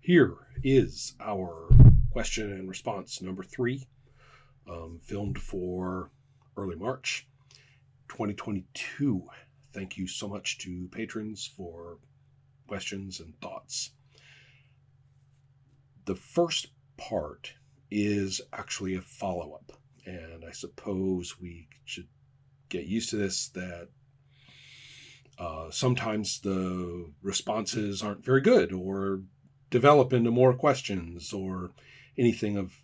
Here is our question and response number 3, filmed for early March 2022. Thank you so much to patrons for questions and thoughts. The first part is actually a follow-up, and I suppose we should get used to this, that sometimes the responses aren't very good or develop into more questions or anything of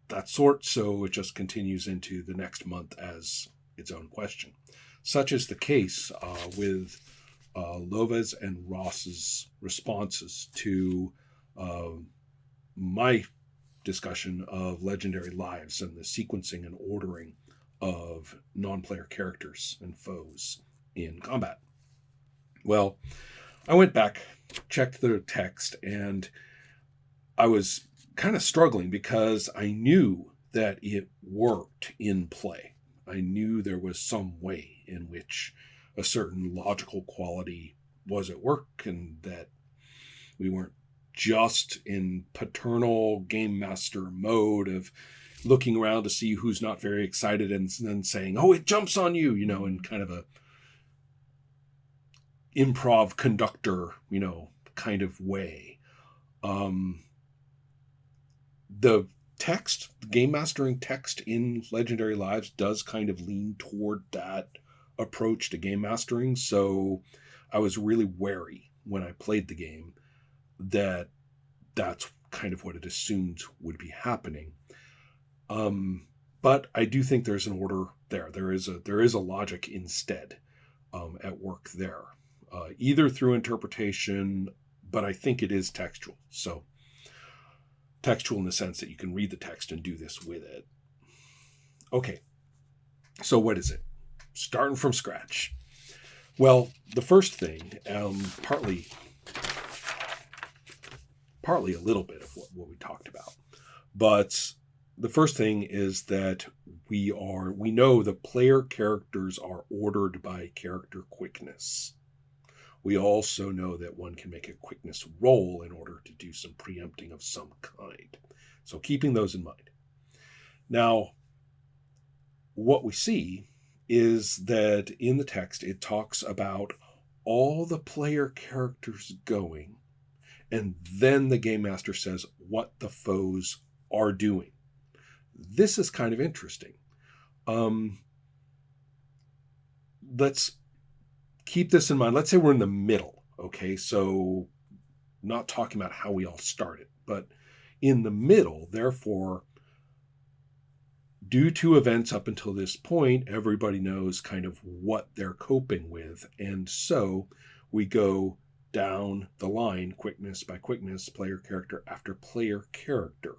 that sort, so it just continues into the next month as its own question. Such is the case with Lova's and Ross's responses to my discussion of Legendary Lives and the sequencing and ordering of non-player characters and foes in combat. Well, I went back, checked the text, and I was kind of struggling because I knew that it worked in play. I knew there was some way in which a certain logical quality was at work, and that we weren't just in paternal game master mode of looking around to see who's not very excited and then saying, oh, it jumps on you, in kind of a improv conductor, kind of way. The text, the game mastering text in Legendary Lives does kind of lean toward that approach to game mastering. So I was really wary when I played the game that that's kind of what it assumed would be happening. But I do think there's an order there. There is a logic instead at work there, either through interpretation, but I think it is textual. So textual in the sense that you can read the text and do this with it. Okay, so what is it? Starting from scratch. Well, the first thing, partly a little bit of what we talked about, but the first thing is that we know the player characters are ordered by character quickness. We also know that one can make a quickness roll in order to do some preempting of some kind. So keeping those in mind. Now, what we see is that in the text, it talks about all the player characters going, and then the game master says what the foes are doing. This is kind of interesting. Let's keep this in mind. Let's say we're in the middle, okay? So not talking about how we all started, but in the middle, therefore, due to events up until this point, everybody knows kind of what they're coping with. And so we go down the line, quickness by quickness, player character after player character.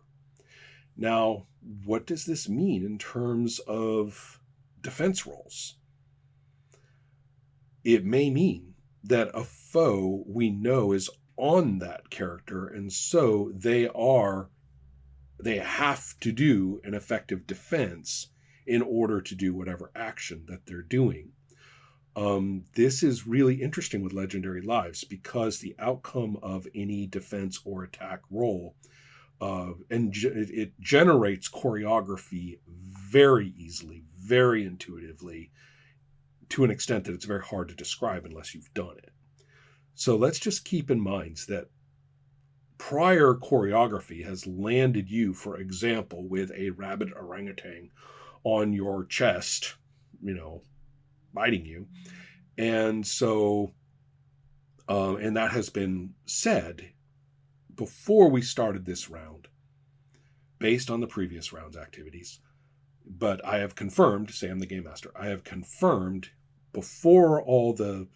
Now, what does this mean in terms of defense rolls? It may mean that a foe we know is on that character, and so they have to do an effective defense in order to do whatever action that they're doing. This is really interesting with Legendary Lives because the outcome of any defense or attack roll, and it generates choreography very easily, very intuitively, to an extent that it's very hard to describe unless you've done it. So let's just keep in mind that prior choreography has landed you, for example, with a rabid orangutan on your chest, biting you. And so, and that has been said before we started this round, based on the previous round's activities. But I have confirmed, say I'm the game master, I have confirmed before all the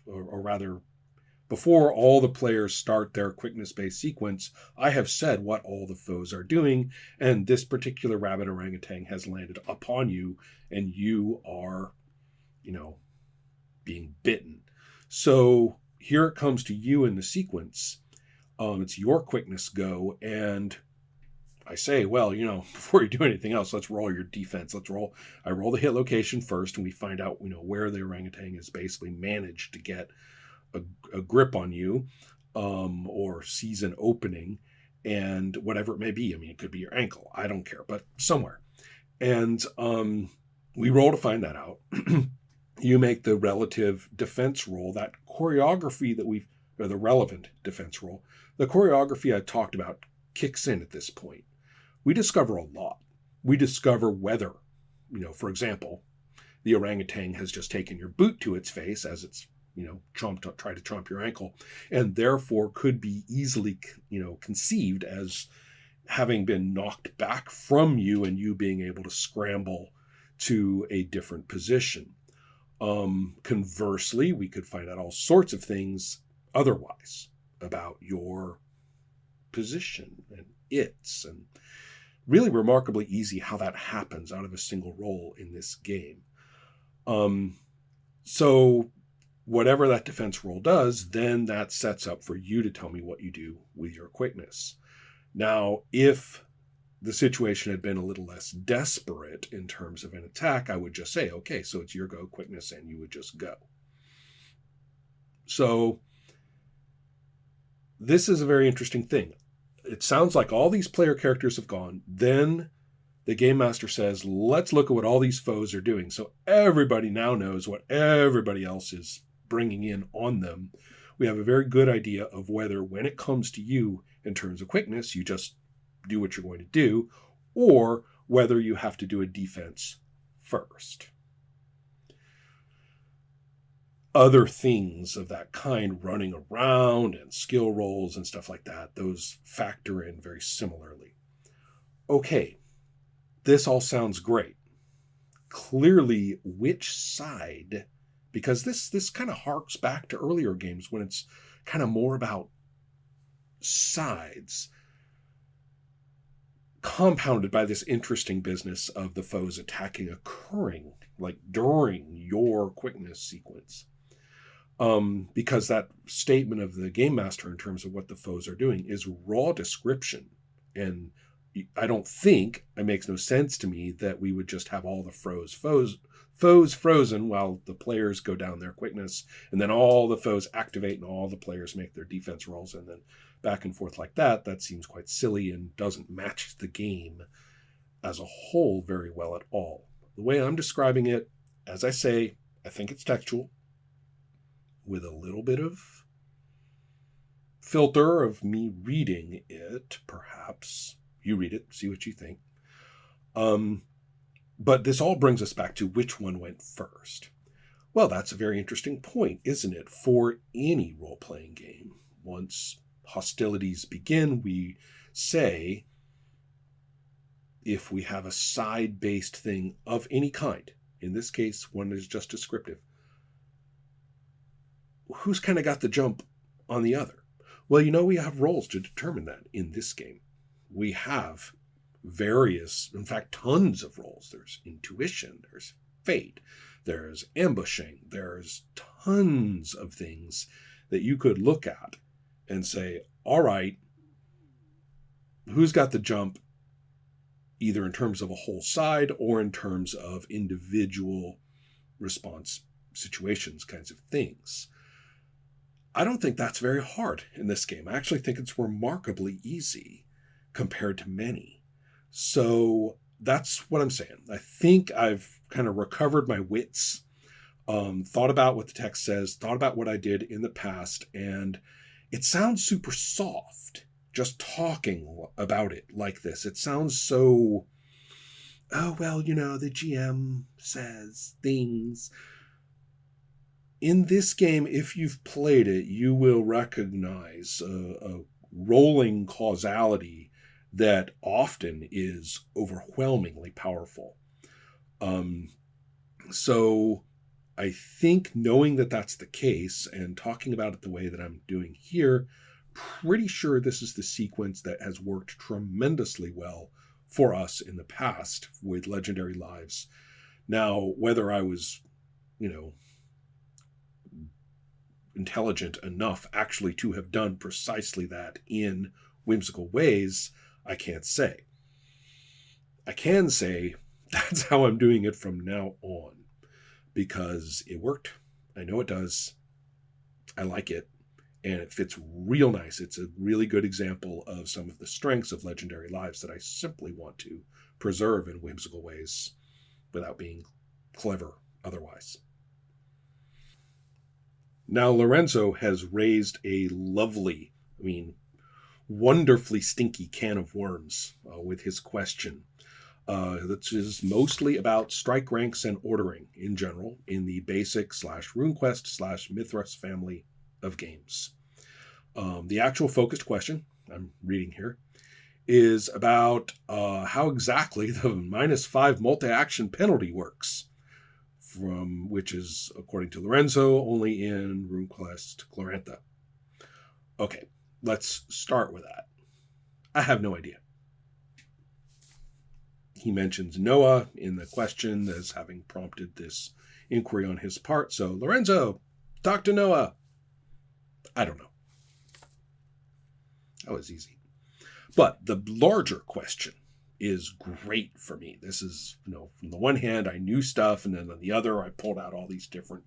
players start their quickness-based sequence, I have said what all the foes are doing, and this particular rabbit orangutan has landed upon you, and you are, being bitten. So here it comes to you in the sequence. It's your quickness go, and I say, well, before you do anything else, let's roll your defense. I roll the hit location first, and we find out, where the orangutan has basically managed to get a grip on you, or sees an opening. and whatever it may be. I mean, it could be your ankle. I don't care, but somewhere. And we roll to find that out. You make the relative defense roll, that choreography that we've, or the relevant defense roll. The choreography I talked about kicks in at this point. We discover a lot. We discover whether, for example, the orangutan has just taken your boot to its face as it's, tried to chomp your ankle, and therefore could be easily, conceived as having been knocked back from you and you being able to scramble to a different position. Conversely, we could find out all sorts of things otherwise about your position and its, and really remarkably easy how that happens out of a single roll in this game. So whatever that defense roll does, then that sets up for you to tell me what you do with your quickness. Now, if the situation had been a little less desperate in terms of an attack, I would just say, okay, so it's your go, quickness, and you would just go. So this is a very interesting thing. It sounds like all these player characters have gone. Then the game master says, let's look at what all these foes are doing. So everybody now knows what everybody else is bringing in on them. We have a very good idea of whether, when it comes to you in terms of quickness, you just do what you're going to do, or whether you have to do a defense first. Other things of that kind, running around and skill rolls and stuff like that, those factor in very similarly. Okay, this all sounds great. Clearly, which side, because this kind of harks back to earlier games when it's kind of more about sides, compounded by this interesting business of the foes attacking occurring like during your quickness sequence. Because that statement of the game master in terms of what the foes are doing is raw description. And I don't think it makes no sense to me that we would just have all the foes frozen while the players go down their quickness, and then all the foes activate and all the players make their defense rolls, and then back and forth like that. That seems quite silly and doesn't match the game as a whole very well at all. The way I'm describing it, as I say, I think it's textual with a little bit of filter of me reading it, perhaps. You read it, see what you think. But this all brings us back to which one went first. Well, that's a very interesting point, isn't it? For any role-playing game, once hostilities begin, we say, if we have a side-based thing of any kind, in this case, one is just descriptive, who's kind of got the jump on the other? Well, we have rolls to determine that in this game. We have various, in fact, tons of rolls. There's intuition, there's fate, there's ambushing, there's tons of things that you could look at and say, all right, who's got the jump, either in terms of a whole side or in terms of individual response situations, kinds of things. I don't think that's very hard in this game. I actually think it's remarkably easy compared to many. So that's what I'm saying. I think I've kind of recovered my wits, thought about what the text says, thought about what I did in the past, and it sounds super soft just talking about it like this. It sounds so, oh, well, the GM says things. In this game, if you've played it, you will recognize a rolling causality that often is overwhelmingly powerful. So I think knowing that that's the case and talking about it the way that I'm doing here, pretty sure this is the sequence that has worked tremendously well for us in the past with Legendary Lives. Now, whether I was, intelligent enough actually to have done precisely that in whimsical ways, I can't say. I can say that's how I'm doing it from now on, because it worked. I know it does. I like it. And it fits real nice. It's a really good example of some of the strengths of Legendary Lives that I simply want to preserve in whimsical ways without being clever otherwise. Now, Lorenzo has raised a lovely, wonderfully stinky can of worms with his question. That is mostly about strike ranks and ordering in general in the basic / RuneQuest / Mithras family of games. The actual focused question, I'm reading here, is about how exactly the -5 multi-action penalty works, which is, according to Lorenzo, only in RuneQuest Glorantha. Okay, let's start with that. I have no idea. He mentions Noah in the question as having prompted this inquiry on his part. So, Lorenzo, talk to Noah. I don't know. That was easy. But the larger question is great for me. This is, from the one hand, I knew stuff, and then on the other, I pulled out all these different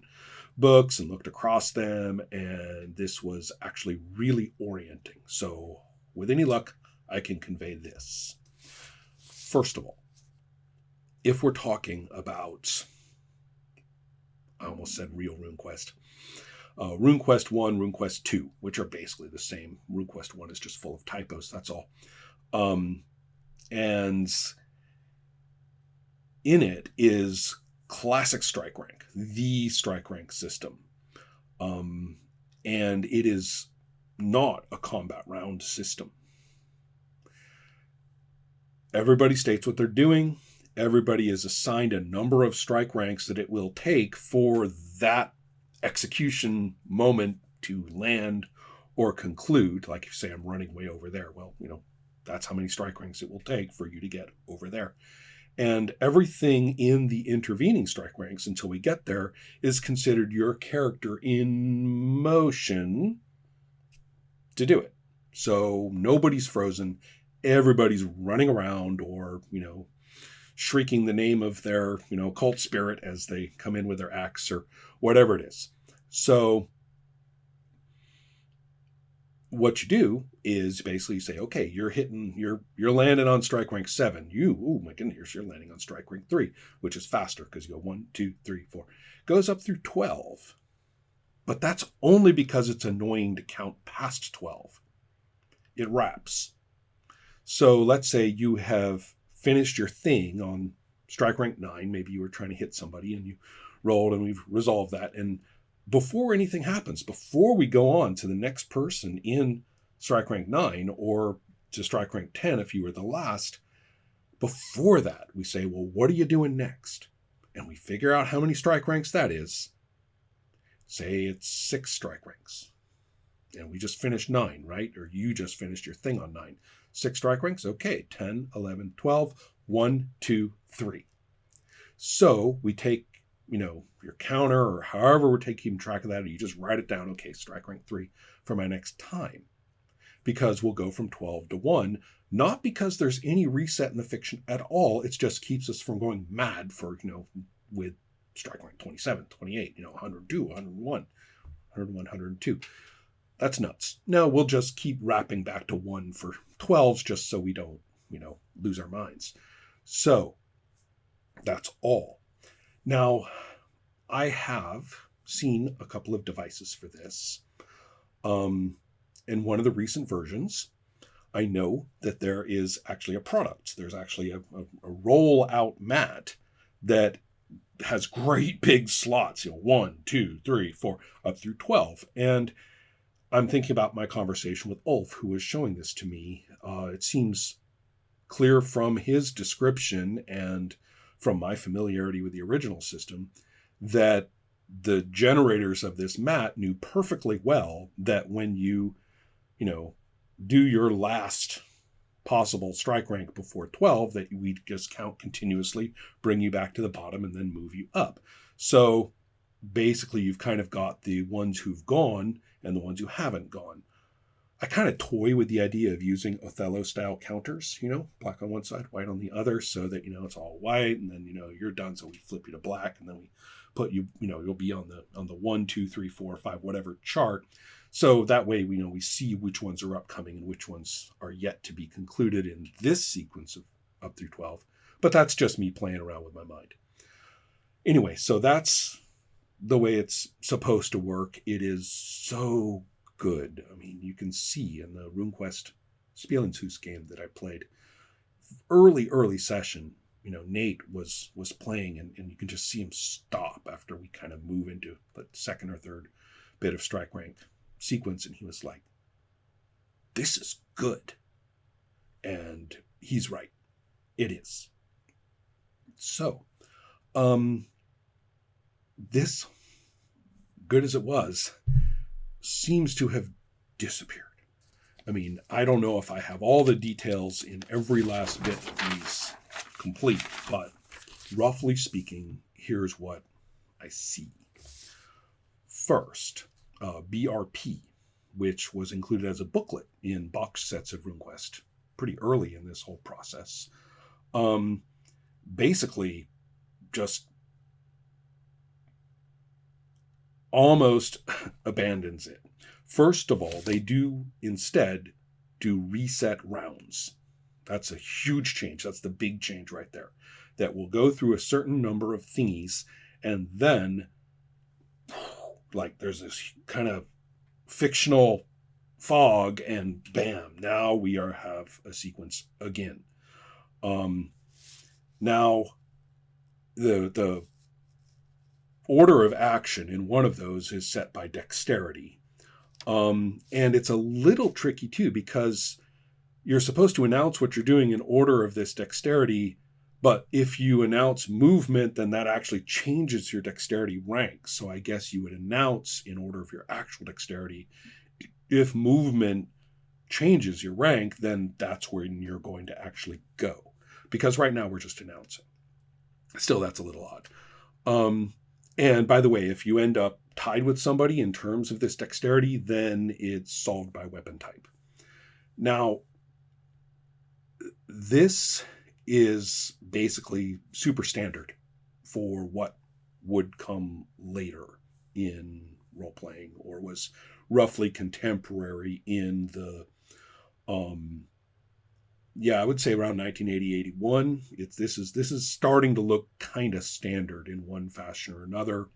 books and looked across them, and this was actually really orienting. So, with any luck, I can convey this. First of all, if we're talking about, I almost said real RuneQuest, RuneQuest 1, RuneQuest 2, which are basically the same. RuneQuest 1 is just full of typos, that's all. And in it is classic strike rank, the strike rank system. And it is not a combat round system. Everybody states what they're doing. Everybody is assigned a number of strike ranks that it will take for that execution moment to land or conclude. Like if you say, I'm running way over there. Well, that's how many strike ranks it will take for you to get over there. And everything in the intervening strike ranks until we get there is considered your character in motion to do it. So nobody's frozen. Everybody's running around or, shrieking the name of their, cult spirit as they come in with their axe or whatever it is. So what you do is basically say, okay, you're landing on strike rank 7. Oh my goodness, you're landing on strike rank 3, which is faster because you go 1, 2, 3, 4. Goes up through 12. But that's only because it's annoying to count past 12. It wraps. So let's say you have finished your thing on strike rank 9. Maybe you were trying to hit somebody and you rolled, and we've resolved that. And before anything happens, before we go on to the next person in strike rank 9 or to strike rank 10 if you were the last, before that we say, well, what are you doing next? And we figure out how many strike ranks that is. Say it's 6 strike ranks. And we just finished 9, right? Or you just finished your thing on 9. 6 strike ranks, okay, 10, 11, 12, 1, 2, 3. So we take, your counter or however we're keeping track of that, or you just write it down, okay, strike rank 3 for my next time. Because we'll go from 12 to 1, not because there's any reset in the fiction at all, it just keeps us from going mad for, with strike rank 27, 28, 102, 101, 101, 102. That's nuts. No, we'll just keep wrapping back to 1 for 12s just so we don't, lose our minds. So that's all. Now, I have seen a couple of devices for this. In one of the recent versions, I know that there is actually a product. There's actually a roll-out mat that has great big slots, 1, 2, 3, 4, up through 12. And I'm thinking about my conversation with Ulf, who was showing this to me. It seems clear from his description and from my familiarity with the original system that the generators of this mat knew perfectly well that when you, do your last possible strike rank before 12, that we just count continuously, bring you back to the bottom, and then move you up. So basically, you've kind of got the ones who've gone and the ones who haven't gone. I kind of toy with the idea of using Othello-style counters, black on one side, white on the other, so that, it's all white, and then, you're done, so we flip you to black, and then we put you, you'll be on the 1, 2, 3, 4, 5, whatever chart, So that way, we see which ones are upcoming and which ones are yet to be concluded in this sequence of up through 12. But that's just me playing around with my mind. Anyway, so that's the way it's supposed to work. It is so good. I mean, you can see in the RuneQuest Spielenzhus game that I played, early session, Nate was playing, and you can just see him stop after we kind of move into the second or third bit of strike rank sequence, and he was like, this is good. And he's right. It is. So, this, good as it was, seems to have disappeared. I mean, I don't know if I have all the details in every last bit of these complete, but roughly speaking, here's what I see. First, BRP, which was included as a booklet in box sets of RuneQuest pretty early in this whole process, basically just almost abandons it. First of all, they do instead do reset rounds. That's a huge change. That's the big change right there. That will go through a certain number of thingies, and then, like, there's this kind of fictional fog, and bam, now we have a sequence again. Now, the order of action in one of those is set by dexterity. And it's a little tricky too, because you're supposed to announce what you're doing in order of this dexterity, but if you announce movement, then that actually changes your dexterity rank. So I guess you would announce in order of your actual dexterity. If movement changes your rank, then that's where you're going to actually go. Because right now we're just announcing. Still, that's a little odd. And by the way, if you end up tied with somebody in terms of this dexterity, then it's solved by weapon type. Now, this is basically super standard for what would come later in role-playing, or was roughly contemporary in the, I would say around 1980-81. This is starting to look kind of standard in one fashion or another.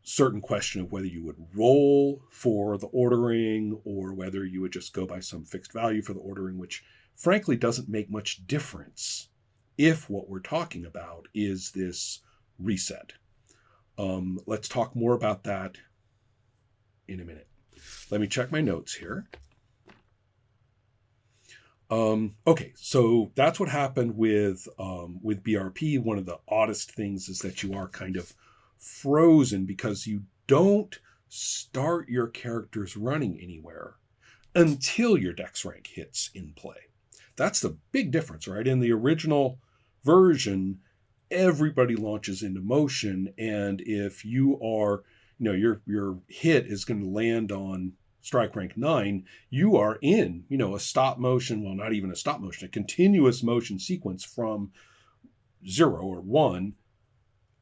Certain question of whether you would roll for the ordering or whether you would just go by some fixed value for the ordering, which frankly doesn't make much difference if what we're talking about is this reset. Let's talk more about that in a minute. Let me check my notes here. Okay, so that's what happened with BRP. One of the oddest things is that you are kind of frozen because you don't start your characters running anywhere until your dex rank hits in play. That's the big difference, right? In the original version, everybody launches into motion, and if you are, your hit is going to land on strike rank 9, you are in, a stop motion, well, not even a stop motion, a continuous motion sequence from 0 or 1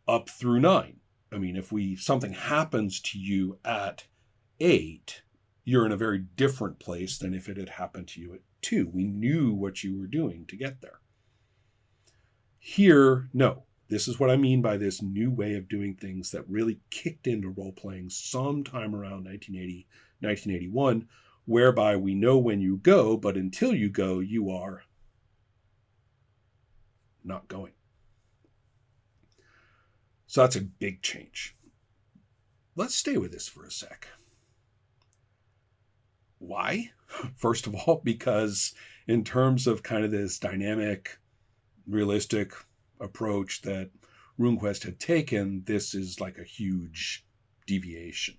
up through 9. I mean, if something happens to you at 8, you're in a very different place than if it had happened to you at 2. We knew what you were doing to get there. Here, no. This is what I mean by this new way of doing things that really kicked into role-playing sometime around 1980, 1981, whereby we know when you go, but until you go, you are not going. So that's a big change. Let's stay with this for a sec. Why? First of all, because in terms of kind of this dynamic, realistic approach that RuneQuest had taken, this is like a huge deviation.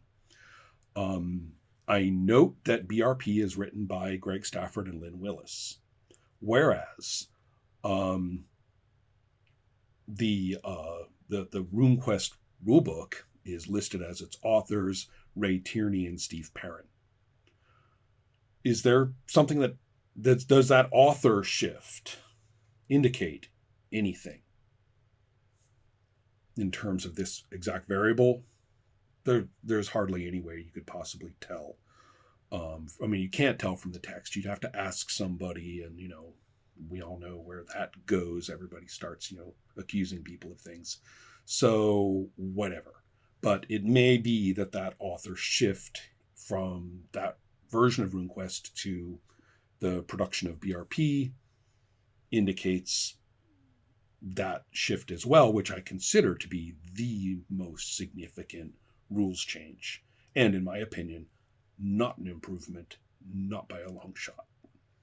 I note that BRP is written by Greg Stafford and Lynn Willis, whereas the RuneQuest rulebook is listed as its authors Ray Tierney and Steve Perrin. Is there something that does that author shift indicate anything in terms of this exact variable? there's hardly any way you could possibly tell. I mean, you can't tell from the text. You'd have to ask somebody, and we all know where that goes. Everybody starts, accusing people of things. So whatever. But it may be that author shift from that version of RuneQuest to the production of BRP indicates that shift as well, which I consider to be the most significant rules change. And in my opinion, not an improvement, not by a long shot.